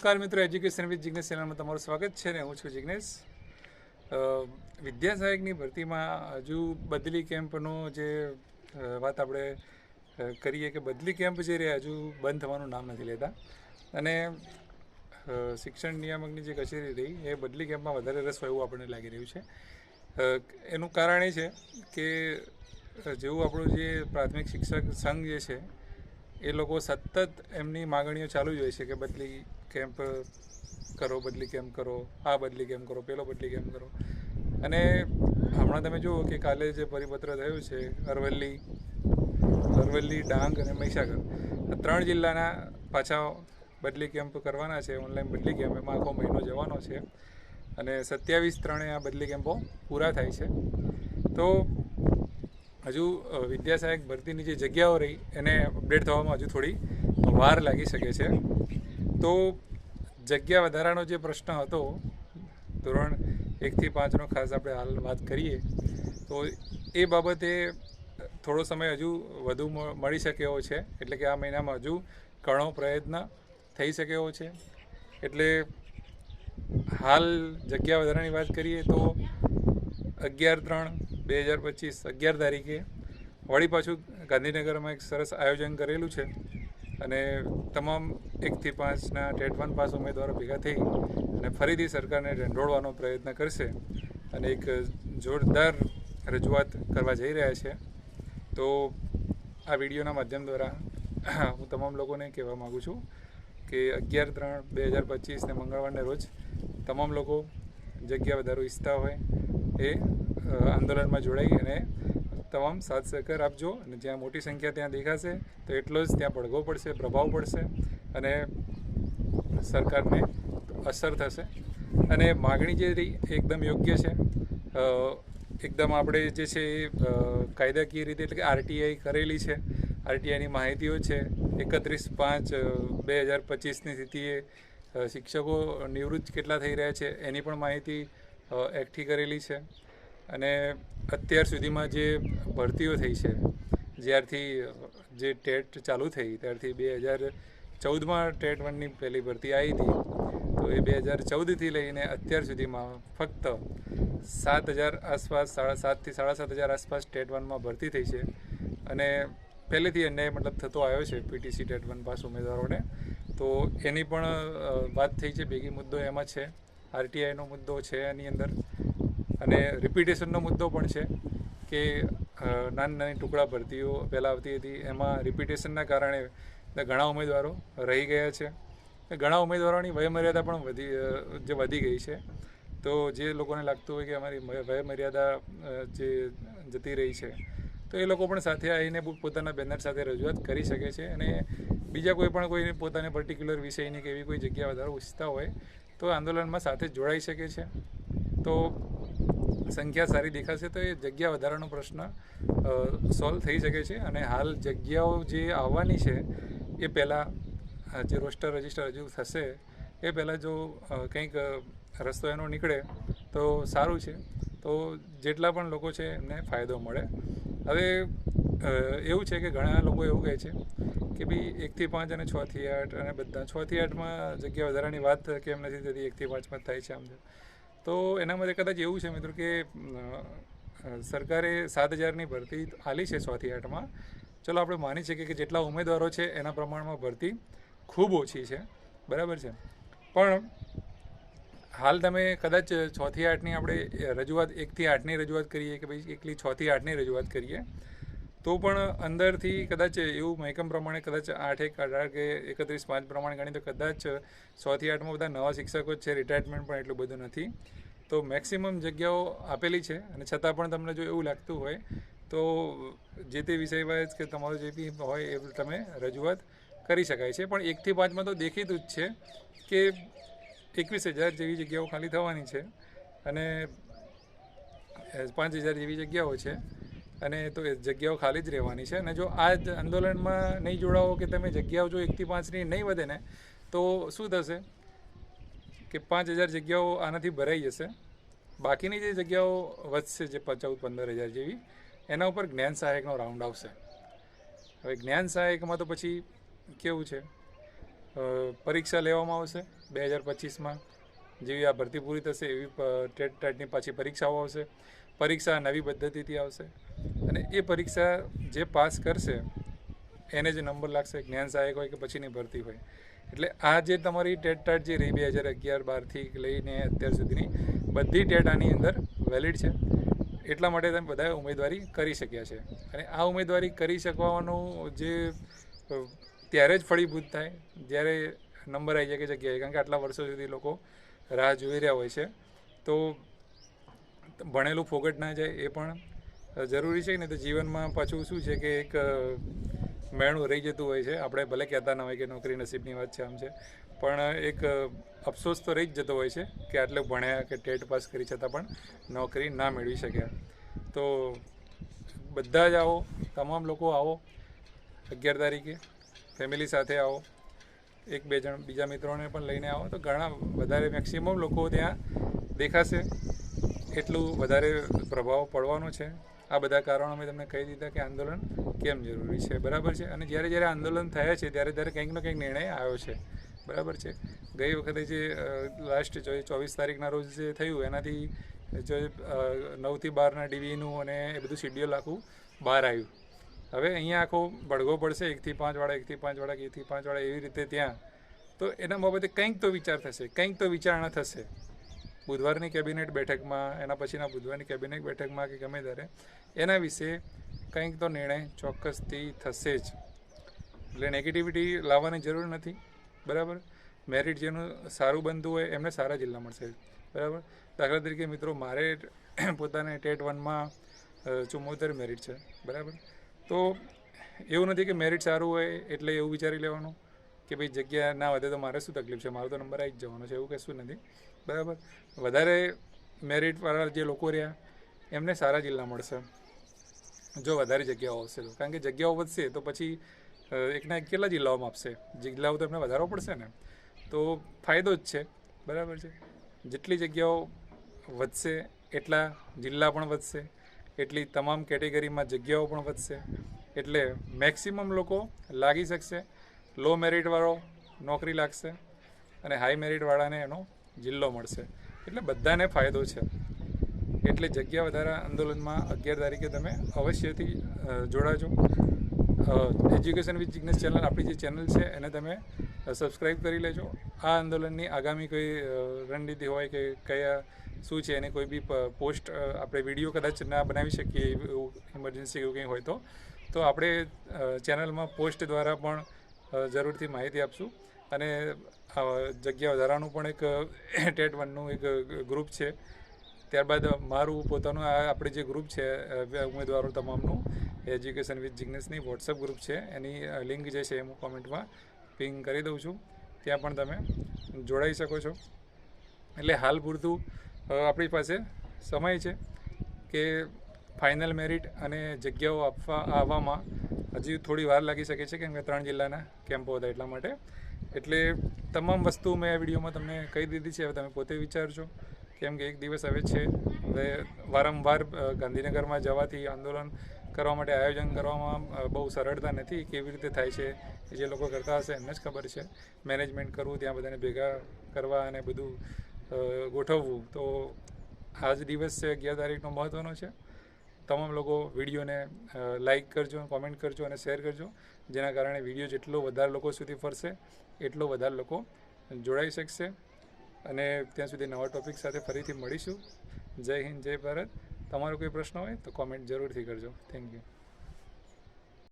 નમસ્કાર મિત્રો, education with Jignesh ચેનલમાં તમારું સ્વાગત છે ને હું છું જિગ્નેશ. વિદ્યા સહાયકની ભરતીમાં હજુ બદલી કેમ્પનો જે વાત આપણે કરીએ કે બદલી કેમ્પ જે રહ્યા હજુ બંધ થવાનું નામ નથી લેતા અને શિક્ષણ નિયામકની જે કચેરી રહી એ બદલી કેમ્પમાં વધારે રસ હોય એવું આપણને લાગી રહ્યું છે. એનું કારણ એ છે કે જેવું આપણું જે પ્રાથમિક શિક્ષક સંઘ જે છે એ લોકો સતત એમની માગણીઓ ચાલુ જ હોય છે કે બદલી કેમ્પ કરો, બદલી કેમ્પ કરો, આ બદલી કેમ્પ કરો, પેલો બદલી કેમ્પ કરો. અને હમણાં તમે જુઓ કે કાલે જે પરિપત્ર થયું છે અરવલ્લી, ડાંગ અને મહીસાગર આ 3 જિલ્લાના પાછા બદલી કેમ્પ કરવાના છે. ઓનલાઈન બદલી કેમ્પ એમાં આખો મહિનો જવાનો છે અને 27/3 આ બદલી કેમ્પો પૂરા થાય છે. તો હજુ વિદ્યા સહાયક ભરતીની જે જગ્યાઓ રહી એને અપડેટ થવામાં હજુ થોડી વાર લાગી શકે છે. તો જગ્યા વધારાનો જે પ્રશ્ન હતો ધોરણ 1 થી 5નો ખાસ આપણે હાલ વાત કરીએ તો એ બાબતે થોડો સમય હજુ વધુ મળી શકે એવો છે. એટલે કે આ મહિનામાં હજુ ઘણો પ્રયત્ન થઈ શકે એવો છે. એટલે હાલ જગ્યા વધારાની વાત કરીએ તો 11/3/2025 11 તારીખે વળી પાછું ગાંધીનગરમાં એક સરસ આયોજન કરેલું છે અને તમામ 1 થી 5ના ટેટ 1 પાસ ઉમેદવારો ભેગા થઈ અને ફરીથી સરકારને ઢંઢોળવાનો પ્રયત્ન કરશે અને એક જોરદાર રજૂઆત કરવા જઈ રહ્યા છે. તો આ વિડીયોના માધ્યમ દ્વારા હું તમામ લોકોને કહેવા માગું છું કે 11/3/2025ને મંગળવારને રોજ તમામ લોકો જગ્યા વધારો ઈચ્છતા હોય એ આંદોલનમાં જોડાઈ અને તમામ સાથ સહકાર આપજો. અને જ્યાં મોટી સંખ્યા ત્યાં દેખાશે તો એટલો જ ત્યાં પડઘો પડશે, પ્રભાવ પડશે અને સરકારને અસર થશે. અને માગણી જે રહી એકદમ યોગ્ય છે. એકદમ આપણે જે છે એ કાયદાકીય રીતે એટલે કે આરટીઆઈ કરેલી છે. આરટીઆઈની માહિતીઓ છે. 31/5/2025ની સ્થિતિએ શિક્ષકો નિવૃત્ત કેટલા થઈ રહ્યા છે એની પણ માહિતી એકઠી કરેલી છે. અને અત્યાર સુધીમાં જે ભરતીઓ થઈ છે જ્યારથી જે ટેટ ચાલુ થઈ ત્યારથી 2014માં ટેટ 1ની પહેલી ભરતી આવી હતી તો એ 2014થી લઈને અત્યાર સુધીમાં ફક્ત 7,000 આસપાસ 7,500 થી 7,500 આસપાસ ટેટ 1માં ભરતી થઈ છે. અને પહેલેથી અન્યાય મતલબ થતો આવ્યો છે પીટીસી ટેટ 1 પાસ ઉમેદવારોને. તો એની પણ વાત થઈ છે. ભેગી મુદ્દો એમાં છે, આરટીઆઈનો મુદ્દો છે એની અંદર અને રિપીટેશનનો મુદ્દો પણ છે કે નાની ટુકડા ભરતીઓ પહેલાં આવતી હતી એમાં રિપીટેશનના કારણે ઘણા ઉમેદવારો રહી ગયા છે. ઘણા ઉમેદવારોની વયમર્યાદા પણ વધી ગઈ છે. તો જે લોકોને લાગતું હોય કે અમારી વયમર્યાદા જે જતી રહી છે તો એ લોકો પણ સાથે આવીને પોતાના બેનર સાથે રજૂઆત કરી શકે છે. અને બીજા કોઈ પોતાને પર્ટિક્યુલર વિષયની કે એવી કોઈ જગ્યા વધારો ઈચ્છતા હોય તો આંદોલનમાં સાથે જોડાઈ શકે છે. તો સંખ્યા સારી દેખાશે તો એ જગ્યા વધારાનો પ્રશ્ન સોલ્વ થઈ શકે છે. અને હાલ જગ્યાઓ જે આવવાની છે એ પહેલાં જે રોસ્ટર રજિસ્ટર હજુ થશે એ પહેલાં જો કંઈક રસ્તો એનો નીકળે તો સારું છે. તો જેટલા પણ લોકો છે એમને ફાયદો મળે. હવે એવું છે કે ઘણા લોકો એવું કહે છે કે ભાઈ 1 થી 5 અને 6 થી 8 અને બધા 6 થી 8માં જગ્યા વધારાની વાત કેમ નથી થતી, 1 થી 5માં થાય છે આમ. તો એના માટે કદાચ એવું છે મિત્રો કે સરકારે 7,000ની ભરતી આલી છે 6 થી 8માં. ચલો આપણે માની શકીએ કે જેટલા ઉમેદવારો છે એના પ્રમાણમાં ભરતી ખૂબ ઓછી છે, બરાબર છે. પણ હાલ તમે કદાચ 6 થી 8ની આપણે રજૂઆત 1 થી 8ની રજૂઆત કરીએ કે ભાઈ એકલી 6 થી 8ની રજૂઆત કરીએ તો પણ અંદરથી કદાચ એવું મહેકમ પ્રમાણે કદાચ 8/1/18 કે 31/5 પ્રમાણે ગણી તો કદાચ 6 થી 8માં બધા નવા શિક્ષકો જ છે. રિટાયરમેન્ટ પણ એટલું બધું નથી. તો મેક્સિમમ જગ્યાઓ આપેલી છે અને છતાં પણ તમને જો એવું લાગતું હોય તો જે તે વિષય વાઇઝ કે તમારું જે બી હોય એ તમે રજૂઆત કરી શકાય છે. પણ 1 થી 5માં તો દેખીતું જ છે કે 21,000 જેવી જગ્યાઓ ખાલી થવાની છે અને 5,000 જેવી જગ્યાઓ છે અને તો એ જગ્યાઓ ખાલી જ રહેવાની છે. અને જો આ જ આંદોલનમાં નહીં જોડાવો કે તમે જગ્યાઓ જો 1 થી 5ની નહીં વધે ને તો શું થશે કે 5,000 જગ્યાઓ આનાથી ભરાઈ જશે. બાકીની જે જગ્યાઓ વધશે જે 14-15,000 જેવી એના ઉપર જ્ઞાન સહાયકનો રાઉન્ડ આવશે. હવે જ્ઞાન સહાયકમાં તો પછી કેવું છે પરીક્ષા લેવામાં આવશે 2025માં. જેવી આ ભરતી પૂરી થશે એવી ટેટની પાછી પરીક્ષાઓ આવશે. પરીક્ષા નવી પદ્ધતિથી આવશે અને એ પરીક્ષા જે પાસ કરશે એને જે નંબર લાગશે, જ્ઞાન સહાયક હોય કે પછીની ભરતી હોય. એટલે આ જે તમારી ટેટ જે રહી 2011-12થી લઈને અત્યાર સુધીની બધી ટેટ આની અંદર વેલિડ છે. એટલા માટે તમે બધાએ ઉમેદવારી કરી શક્યા છે. અને આ ઉમેદવારી કરી શકવાનું જે ત્યારે જ ફળીભૂત થાય જ્યારે નંબર આવી જાય કે જગ્યાએ, કારણ કે આટલા વર્ષો સુધી લોકો રાહ જોઈ રહ્યા હોય છે. તો ભણેલું ફોગટ ના જાય એ પણ જરૂરી છે ને. તો જીવનમાં પાછું શું છે કે એક મેણું રહી જતું હોય છે. આપણે ભલે કહેતા ના હોય કે નોકરી નસીબની વાત છે, આમ છે, પણ એક અફસોસ તો રહી જ જતો હોય છે કે આટલે ભણ્યા કે ટેટ પાસ કરી છતાં પણ નોકરી ના મેળવી શક્યા. તો બધા જ આવો, તમામ લોકો આવો 11 તારીખે, ફેમિલી સાથે આવો, 1-2 જણ બીજા મિત્રોને પણ લઈને આવો તો ઘણા વધારે મેક્સિમમ લોકો ત્યાં દેખાશે. એટલું વધારે પ્રભાવ પડવાનો છે. આ બધા કારણો મેં તમને કહી દીધા કે આંદોલન કેમ જરૂરી છે. બરાબર છે. અને જ્યારે જ્યારે આંદોલન થયા છે ત્યારે કંઈક ને કંઈક નિર્ણય આવ્યો છે. બરાબર છે. ગઈ વખતે જે લાસ્ટ 24 તારીખના રોજ જે થયું એનાથી 9 થી 12ના ડીવીનું અને એ બધું શિડ્યુલ આખું બહાર આવ્યું. હવે અહીંયા આખો બળગો પડશે 1 થી 5 વાળા, 1 થી 5 વાળા, 1 થી 5 વાળા, એવી રીતે ત્યાં. તો એના બાબતે કંઈક તો વિચાર થશે, કંઈક તો વિચારણા થશે બુધવારની કેબિનેટ બેઠકમાં, એના પછીના બુધવારની કેબિનેટ બેઠકમાં કે ગમે ત્યારે એના વિશે કંઈક તો નિર્ણય ચોક્કસથી થશે જ. એટલે નેગેટિવિટી લાવવાની જરૂર નથી. બરાબર. મેરિટ જેનું સારું બનતું હોય એમને સારા જિલ્લા મળશે. બરાબર. દાખલા તરીકે મિત્રો, મારે પોતાને ટેટ 1માં 74 મેરિટ છે. બરાબર. તો એવું નથી કે મેરિટ સારું હોય એટલે એવું વિચારી લેવાનું કે ભાઈ જગ્યા ના વધે તો મારે શું તકલીફ છે, મારો તો નંબર આવી જ જવાનો છે. એવું કશું નથી. બરાબર. વધારે મેરિટવાળા જે લોકો રહ્યા એમને સારા જિલ્લા મળશે જો વધારે જગ્યાઓ આવશે તો. કારણ કે જગ્યાઓ વધશે તો પછી એકના એક કેટલા જિલ્લાઓમાં આપશે? જિલ્લાઓ તો એમને વધારવો પડશે ને. તો ફાયદો જ છે. બરાબર છે. જેટલી જગ્યાઓ વધશે એટલા જિલ્લા પણ વધશે, એટલી તમામ કેટેગરીમાં જગ્યાઓ પણ વધશે. એટલે મેક્સિમમ લોકો લાગી શકશે. લો મેરિટવાળો નોકરી લાગશે અને હાઈ મેરિટવાળાને એનો જિલ્લો મળશે. એટલે બધાને ફાયદો છે. એટલે જગ્યા વધારા આંદોલનમાં 11 તારીખે તમે અવશ્યથી જોડાજો. એજ્યુકેશન વિથ જિગ્નેશ ચેનલ, આપણી જે ચેનલ છે એને તમે સબસ્ક્રાઈબ કરી લેજો. આ આંદોલનની આગામી કોઈ રણનીતિ હોય કે કયા શું છે એની કોઈ બી પોસ્ટ, આપણે વિડીયો કદાચ ના બનાવી શકીએ એવું ઇમરજન્સી એવું કંઈ હોય તો આપણે ચેનલમાં પોસ્ટ દ્વારા પણ જરૂરથી માહિતી આપશું. અને જગ્યા વધારાનું પણ એક ટેટ 1નું એક ગ્રુપ છે. ત્યારબાદ મારું પોતાનું આપણે જે ગ્રુપ છે ઉમેદવારો તમામનું, એજ્યુકેશન વિથ જિગ્નેશની વોટ્સઅપ ગ્રુપ છે, એની લિંક જે છે હું કોમેન્ટમાં પિંગ કરી દઉં છું. ત્યાં પણ તમે જોડાઈ શકો છો. એટલે હાલ પૂરતું આપણી પાસે સમય છે કે ફાઇનલ મેરિટ અને જગ્યાઓ આવવામાં હજી થોડી વાર લાગી શકે છે, કેમ કે 3 જિલ્લાના કેમ્પો હતા એટલા માટે. એટલે તમામ વસ્તુ મેં આ વિડીયોમાં તમને કહી દીધી છે. હવે તમે પોતે વિચારજો, કેમ કે એક દિવસ હવે છે. હવે વારંવાર ગાંધીનગરમાં જવાથી આંદોલન કરવા માટે આયોજન કરવામાં બહુ સરળતા નથી. કેવી રીતે થાય છે જે લોકો કરતા હશે એમને જ ખબર છે. મેનેજમેન્ટ કરવું, ત્યાં બધાને ભેગા કરવા અને બધું ગોઠવવું. તો આ જ દિવસ છે 11 તારીખનો મહત્ત્વનો છે. તમામ લોકો વિડીયોને લાઈક કરજો, કોમેન્ટ કરજો અને શેર કરજો, જેના કારણે વિડીયો જેટલો વધારે લોકો સુધી ફરશે એટલો વધારે લોકો જોડાઈ શકશે. અને ત્યાં સુધી નવા ટૉપિક સાથે ફરીથી મળીશું. જય હિન્દ, જય ભારત. તમારો કોઈ પ્રશ્ન હોય તો કોમેન્ટ જરૂરથી કરજો. Thank you.